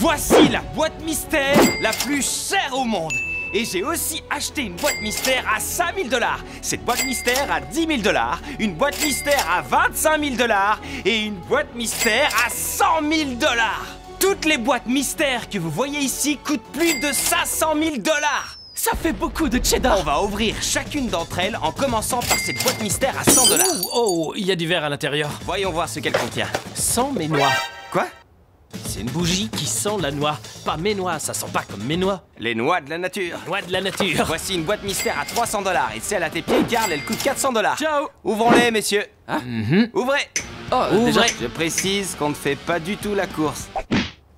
Voici la boîte mystère la plus chère au monde. Et j'ai aussi acheté une boîte mystère à 5000 $. Cette boîte mystère à 10 000 $, une boîte mystère à 25 000 $ et une boîte mystère à 100 000 $. Toutes les boîtes mystères que vous voyez ici coûtent plus de 500 000 $. Ça fait beaucoup de cheddar. On va ouvrir chacune d'entre elles en commençant par cette boîte mystère à 100 $. Oh, il y a du verre à l'intérieur. Voyons voir ce qu'elle contient. Sans mes noix. Quoi? C'est une bougie qui sent la noix. Pas mes noix, ça sent pas comme mes noix. Les noix de la nature. Noix de la nature. Voici une boîte mystère à 300 $. Et celle à tes pieds, Carl, elle coûte 400 $. Ciao. Ouvrons-les, messieurs. Ouvrez. Oh, Ouvrez. Je précise qu'on ne fait pas du tout la course.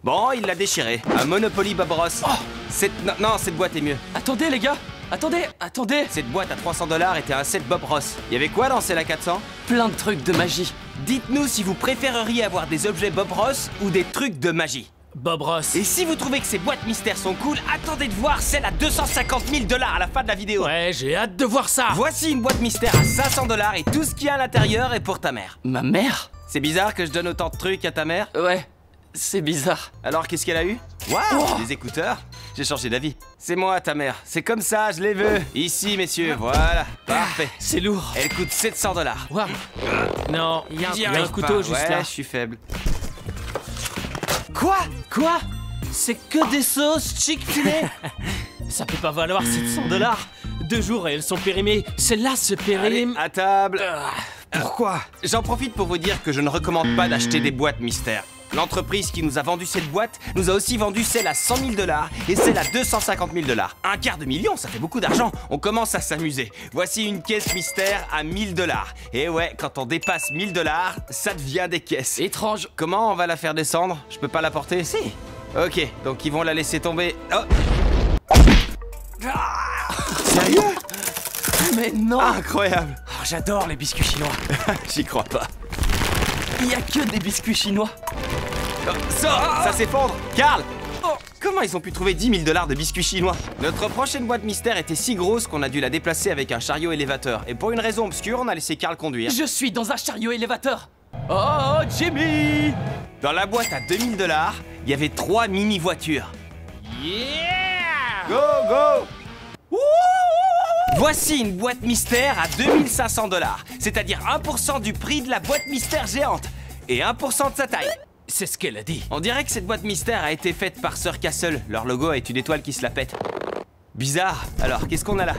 Bon, il l'a déchiré. Un Monopoly Bob Ross. Oh. Non, cette boîte est mieux. Attendez, les gars. Attendez. Cette boîte à 300 $ était un set Bob Ross. Il y avait quoi dans celle à 400? Plein de trucs de magie. Dites-nous si vous préféreriez avoir des objets Bob Ross ou des trucs de magie. Bob Ross. Et si vous trouvez que ces boîtes mystères sont cool, attendez de voir celle à 250 000 $ à la fin de la vidéo. Ouais, j'ai hâte de voir ça. Voici une boîte mystère à 500 $ et tout ce qu'il y a à l'intérieur est pour ta mère. Ma mère? C'est bizarre que je donne autant de trucs à ta mère? Ouais, c'est bizarre. Alors qu'est-ce qu'elle a eu? Waouh, des écouteurs? J'ai changé d'avis. C'est moi ta mère, c'est comme ça, je les veux. Ici messieurs, voilà, parfait. C'est lourd. Elle coûte 700 $. Waouh. Non, il y a J'y un arrive couteau pas. juste Ouais, là. je suis faible. Quoi? C'est que des sauces Chick-fil-A. Ça peut pas valoir 700 $. 2 jours et elles sont périmées. Celle-là se Allez, périme. à table. Pourquoi? J'en profite pour vous dire que je ne recommande pas d'acheter des boîtes mystères. L'entreprise qui nous a vendu cette boîte nous a aussi vendu celle à 100 000 $ et celle à 250 000 $. Un quart de million, ça fait beaucoup d'argent. On commence à s'amuser. Voici une caisse mystère à 1000 $. Et ouais, quand on dépasse 1000 $, ça devient des caisses. Étrange. Comment on va la faire descendre? Je peux pas la porter? Si. Ok, donc ils vont la laisser tomber. Oh. Sérieux? Mais non. Incroyable. Oh, j'adore les biscuits chinois. J'y crois pas. Il y a que des biscuits chinois. Oh, ça s'effondre. Carl, comment ils ont pu trouver 10 000 $ de biscuits chinois? Notre prochaine boîte mystère était si grosse qu'on a dû la déplacer avec un chariot élévateur. Et pour une raison obscure, on a laissé Carl conduire. Je suis dans un chariot élévateur. Oh, Jimmy. Dans la boîte à 2000 $, il y avait 3 mini-voitures. Yeah. Go! Voici une boîte mystère à 2500 $, c'est-à-dire 1% du prix de la boîte mystère géante et 1% de sa taille. C'est ce qu'elle a dit. On dirait que cette boîte mystère a été faite par Sir Castle. Leur logo est une étoile qui se la pète. Bizarre. Alors, qu'est-ce qu'on a là?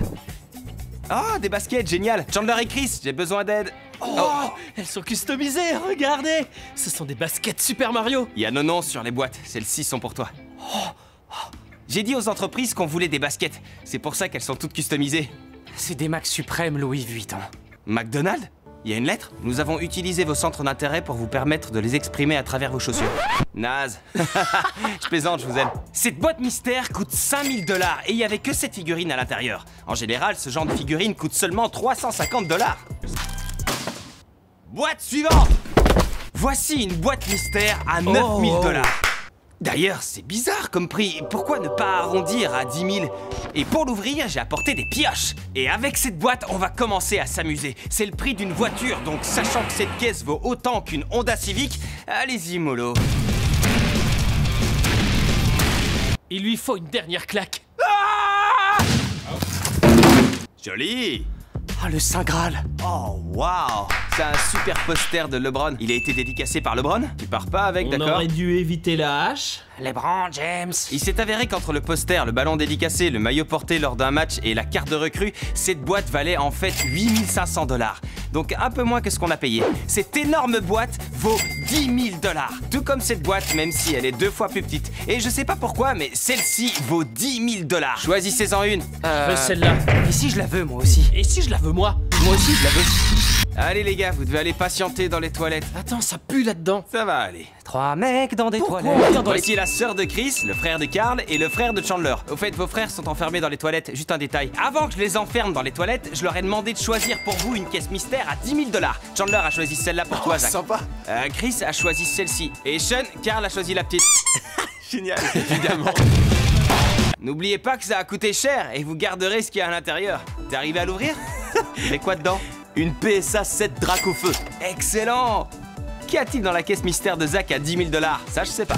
Oh, des baskets, génial. Chandler et Chris, j'ai besoin d'aide. Oh, elles sont customisées, regardez. Ce sont des baskets Super Mario. Il y a nos noms sur les boîtes, celles-ci sont pour toi. J'ai dit aux entreprises qu'on voulait des baskets. C'est pour ça qu'elles sont toutes customisées. C'est des Mac Suprême Louis Vuitton. McDonald's? Il y a une lettre? Nous avons utilisé vos centres d'intérêt pour vous permettre de les exprimer à travers vos chaussures. Naze. Je plaisante, je vous aime. Cette boîte mystère coûte 5000 $ et il n'y avait que cette figurine à l'intérieur. En général, ce genre de figurine coûte seulement 350 $. Boîte suivante! Voici une boîte mystère à 9000 $. D'ailleurs, c'est bizarre comme prix. Pourquoi ne pas arrondir à 10 000? Et pour l'ouvrir, j'ai apporté des pioches. Et avec cette boîte, on va commencer à s'amuser. C'est le prix d'une voiture, donc sachant que cette caisse vaut autant qu'une Honda Civic, allez-y, mollo. Il lui faut une dernière claque. Ah! Joli! Ah, le Saint Graal. Oh, waouh! C'est un super poster de LeBron. Il a été dédicacé par LeBron? Tu pars pas avec, On d'accord? aurait dû éviter la hache. LeBron James. Il s'est avéré qu'entre le poster, le ballon dédicacé, le maillot porté lors d'un match et la carte de recrue, cette boîte valait en fait 8500 $. Donc un peu moins que ce qu'on a payé. Cette énorme boîte vaut 10 000 $. Tout comme cette boîte, même si elle est 2 fois plus petite. Et je sais pas pourquoi, mais celle-ci vaut 10 000 $. Choisissez-en une. Je veux celle-là. Et si je la veux, moi aussi? Et si je la veux, moi? Moi aussi, je la veux. Allez les gars, vous devez aller patienter dans les toilettes. Attends, ça pue là-dedans. Ça va aller. 3 mecs dans des Pourquoi toilettes. Dans les... Voici la sœur de Chris, le frère de Carl et le frère de Chandler. Au fait, vos frères sont enfermés dans les toilettes. Juste un détail. Avant que je les enferme dans les toilettes, je leur ai demandé de choisir pour vous une caisse mystère à 10 000 $. Chandler a choisi celle-là pour toi, Zach. Sympa. Chris a choisi celle-ci. Et Sean, Carl a choisi la petite. Génial, évidemment. N'oubliez pas que ça a coûté cher et vous garderez ce qu'il y a à l'intérieur. T'es arrivé à l'ouvrir? Mais quoi dedans? Une PSA 7 Drac au feu. Excellent! Qu'y a-t-il dans la caisse mystère de Zach à 10 000 $? Ça, je sais pas.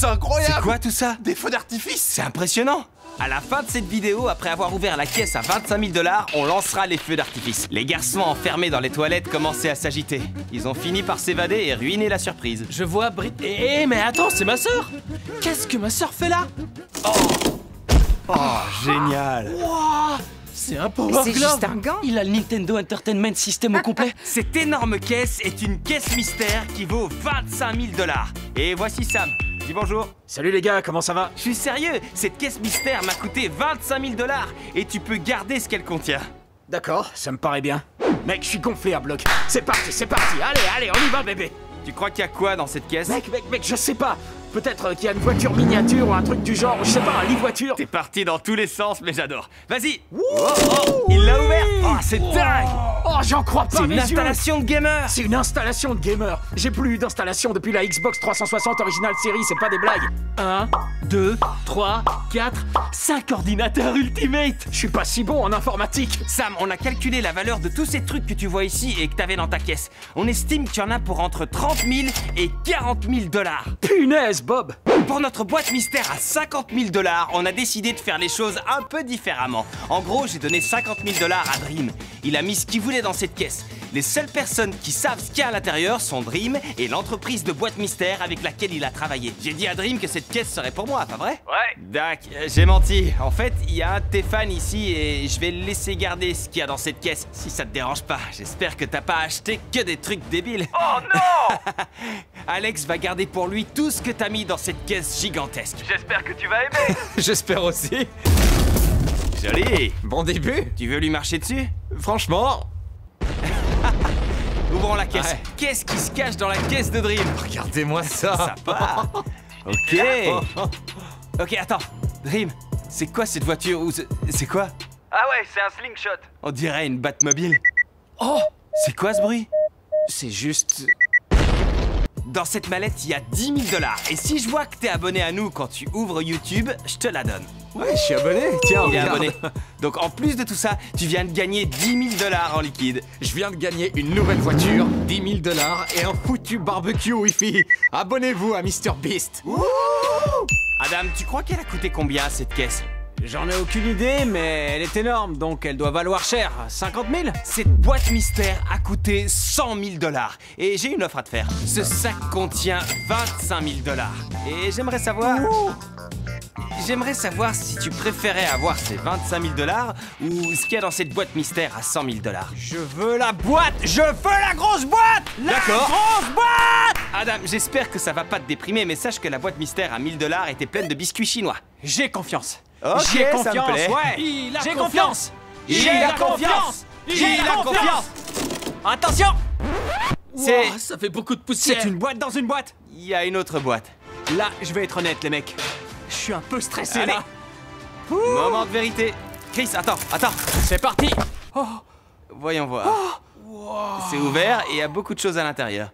c'est incroyable. C'est quoi tout ça? Des feux d'artifice. C'est impressionnant. À la fin de cette vidéo, après avoir ouvert la caisse à 25 000 $, on lancera les feux d'artifice. Les garçons enfermés dans les toilettes commençaient à s'agiter. Ils ont fini par s'évader et ruiner la surprise. Je vois Brit... mais attends, c'est ma sœur. Qu'est-ce que ma sœur fait là? Oh, génial. Wouah, c'est un Power C'est Glove. juste un gant. Il a le Nintendo Entertainment System au complet. Cette énorme caisse est une caisse mystère qui vaut 25 000 $. Et voici Sam. Dis bonjour. Salut les gars, comment ça va? Je suis sérieux, cette caisse mystère m'a coûté 25 000 $ et tu peux garder ce qu'elle contient. D'accord, ça me paraît bien. Mec, je suis gonflé à bloc. C'est parti, allez, on y va bébé. Tu crois qu'il y a quoi dans cette caisse? Mec, je sais pas. Peut-être qu'il y a une voiture miniature ou un truc du genre, je sais pas, un lit voiture. T'es parti dans tous les sens, mais j'adore. Vas-y. Il l'a ouvert. Oh, c'est dingue. Oh, j'en crois pas C'est une mes yeux. installation de gamer. C'est une installation de gamer. J'ai plus eu d'installation depuis la Xbox 360 Original Series, c'est pas des blagues. 1, 2, 3, 4, 5 ordinateurs Ultimate. Je suis pas si bon en informatique. Sam, on a calculé la valeur de tous ces trucs que tu vois ici et que t'avais dans ta caisse. On estime qu'il y en a pour entre 30 000 et 40 000 $. Punaise, Bob. Pour notre boîte mystère à 50 000 $, on a décidé de faire les choses un peu différemment. En gros, j'ai donné 50 000 $ à Dream. Il a mis ce qu'il voulait dans cette caisse. Les seules personnes qui savent ce qu'il y a à l'intérieur sont Dream et l'entreprise de boîte mystère avec laquelle il a travaillé. J'ai dit à Dream que cette caisse serait pour moi, pas vrai? Ouais. Dac, j'ai menti. En fait, il y a un de tes fans ici et je vais le laisser garder ce qu'il y a dans cette caisse. Si ça te dérange pas, j'espère que t'as pas acheté que des trucs débiles. Oh non. Alex va garder pour lui tout ce que t'as mis dans cette caisse gigantesque. J'espère que tu vas aimer. J'espère aussi. Joli. Bon début. Tu veux lui marcher dessus? Franchement, Ouvrons la caisse. Ouais. Qu'est-ce qui se cache dans la caisse de Dream? regardez-moi ça. Ça part. Ok. Ok, attends. Dream, c'est quoi cette voiture ou c'est quoi? Ah ouais, c'est un slingshot. On dirait une Batmobile. Oh, c'est quoi ce bruit? C'est juste... Dans cette mallette, il y a 10 000 $. Et si je vois que t'es abonné à nous quand tu ouvres YouTube, je te la donne. Ouais, je suis abonné. Tiens, Il est regarde. abonné. Donc en plus de tout ça, tu viens de gagner 10 000 $ en liquide. Je viens de gagner une nouvelle voiture, 10 000 $ et un foutu barbecue Wi-Fi. Abonnez-vous à MrBeast. Adam, tu crois qu'elle a coûté combien cette caisse? J'en ai aucune idée, mais elle est énorme, donc elle doit valoir cher. 50 000? Cette boîte mystère a coûté 100 000 $. Et j'ai une offre à te faire. Ce sac contient 25 000 $. Et j'aimerais savoir... J'aimerais savoir si tu préférais avoir ces 25 000 $ ou ce qu'il y a dans cette boîte mystère à 100 000 $. Je veux la boîte! Je veux la grosse boîte! La D'accord. grosse boîte! Adam, j'espère que ça va pas te déprimer, mais sache que la boîte mystère à 1000 $ était pleine de biscuits chinois. J'ai confiance. Ok, J'ai ça me confiance, plaît. ouais! Il a J'ai confiance. confiance! Il J'ai a la confiance! J'ai la confiance! Attention! C'est... Wouah, ça fait beaucoup de poussière. C'est une boîte dans une boîte! Il y a une autre boîte. Là, je vais être honnête, les mecs. Je suis un peu stressé, Allez. là. Moment de vérité. Chris, attends. C'est parti! Voyons voir. C'est ouvert et il y a beaucoup de choses à l'intérieur.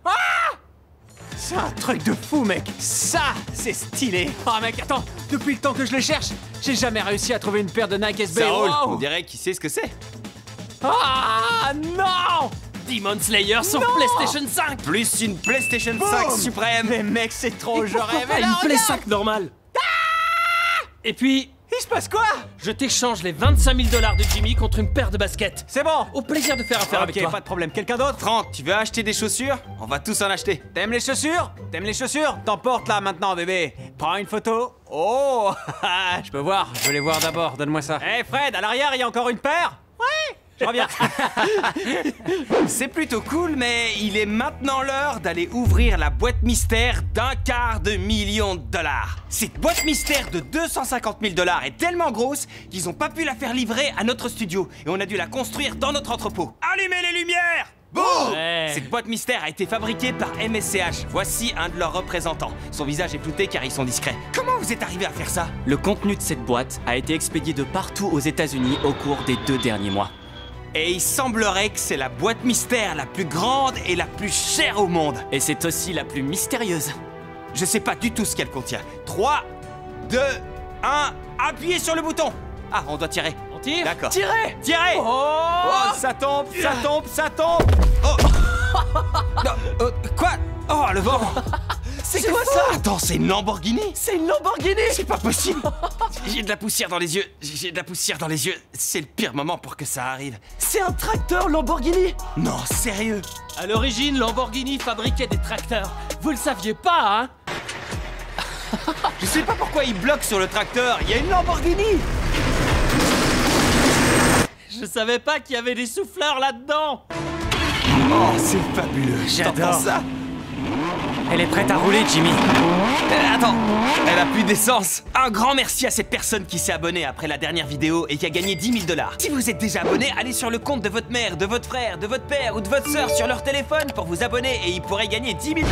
C'est un truc de fou, mec! Ça, c'est stylé! Ah, mec, attends! Depuis le temps que je le cherche, j'ai jamais réussi à trouver une paire de Nike SB. Ça roule. Wow. On dirait qu'il sait ce que c'est. Ah, non! Demon Slayer sur PlayStation 5. Plus une PlayStation 5 suprême. Mais mec, c'est trop, je rêve! Ah, une Play 5 normale. Et puis, Il se passe quoi? je t'échange les 25 000 $ de Jimmy contre une paire de baskets. C'est bon! Au plaisir de faire affaire avec Ok, toi. pas de problème. Quelqu'un d'autre? Franck, tu veux acheter des chaussures? On va tous en acheter. T'aimes les chaussures? T'aimes les chaussures? T'emportes là maintenant, bébé. Prends une photo. Oh! Je peux voir. Je veux les voir d'abord. Donne-moi ça. Hé, Fred, à l'arrière, il y a encore une paire? Ouais! Je reviens. C'est plutôt cool, mais il est maintenant l'heure d'aller ouvrir la boîte mystère d'1/4 million de $. Cette boîte mystère de 250 000 $ est tellement grosse qu'ils ont pas pu la faire livrer à notre studio et on a dû la construire dans notre entrepôt. Allumez les lumières! Boum! Ouais. Cette boîte mystère a été fabriquée par MSCH. Voici un de leurs représentants. Son visage est flouté car ils sont discrets. Comment vous êtes arrivé à faire ça? Le contenu de cette boîte a été expédié de partout aux États-Unis au cours des 2 derniers mois. Et il semblerait que c'est la boîte mystère la plus grande et la plus chère au monde. Et c'est aussi la plus mystérieuse. Je sais pas du tout ce qu'elle contient. 3, 2, 1, appuyez sur le bouton. Ah, on doit tirer. On tire? D'accord. Tirez! Tirez! Oh! Ça tombe, ça tombe, ça tombe. Oh. Non, quoi? Oh, le vent. C'est quoi ça? Attends, c'est une Lamborghini? C'est une Lamborghini! C'est pas possible! J'ai de la poussière dans les yeux. J'ai de la poussière dans les yeux. C'est le pire moment pour que ça arrive. C'est un tracteur Lamborghini! Non, sérieux? À l'origine, Lamborghini fabriquait des tracteurs. Vous le saviez pas, hein? Je sais pas pourquoi il bloque sur le tracteur. Il y a une Lamborghini! Je savais pas qu'il y avait des souffleurs là-dedans! Oh, c'est fabuleux. J'adore ça. Elle est prête à rouler, Jimmy. Attends, elle a plus d'essence. Un grand merci à cette personne qui s'est abonnée après la dernière vidéo et qui a gagné 10 000 $. Si vous êtes déjà abonné, allez sur le compte de votre mère, de votre frère, de votre père ou de votre sœur sur leur téléphone pour vous abonner et ils pourraient gagner 10 000 $.